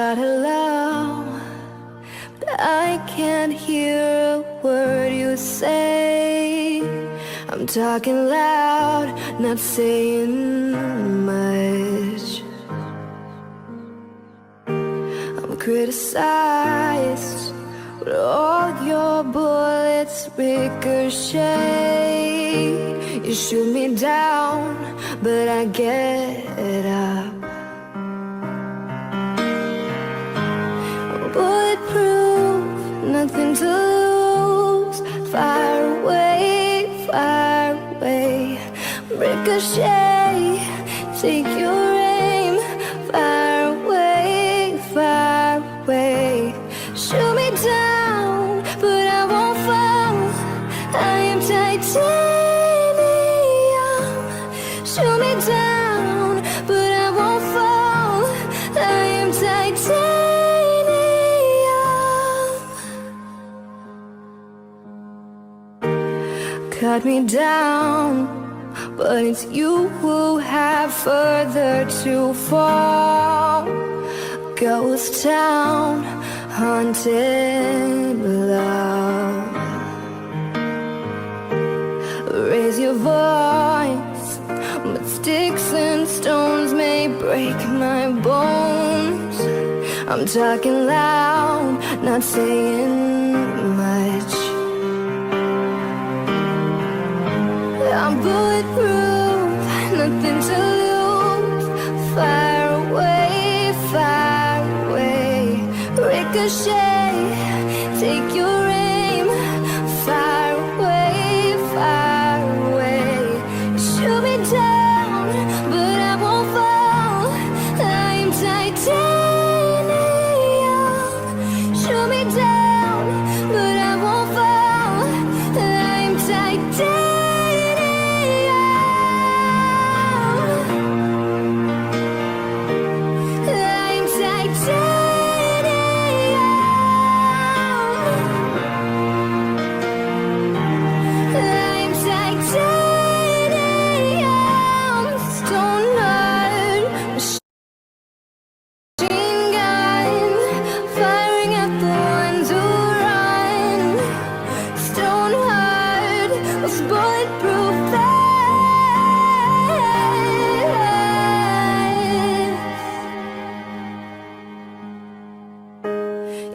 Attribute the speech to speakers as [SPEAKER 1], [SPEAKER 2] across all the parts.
[SPEAKER 1] Hello, but I can't hear a word you say. I'm talking loud, not saying much. I'm criticized, but all your bullets ricochet. You shoot me down, but I get up. Bulletproof, nothing to lose. Fire away, ricochet, take your aim. Fire away, shoot me down, but I won't fall. I am titanium. Shoot me down, but I won't fall. I am titanium. Cut me down, but it's you who have further to fall. Ghost town, haunted love. Raise your voice, but sticks and stones may break my bones. I'm talking loud, not saying much. I'm bulletproof, nothing to lose. Fire away, ricochet, take your aim. Fire away, shoot me down, but I won't fall. I'm titanium. Shoot me down, but I won't fall. I'm titanium.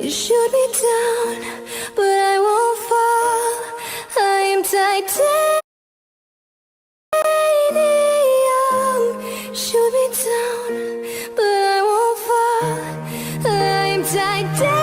[SPEAKER 1] You shoot me down, but I won't fall. I am titanium. Shoot me down, but I won't fall. I am titanium.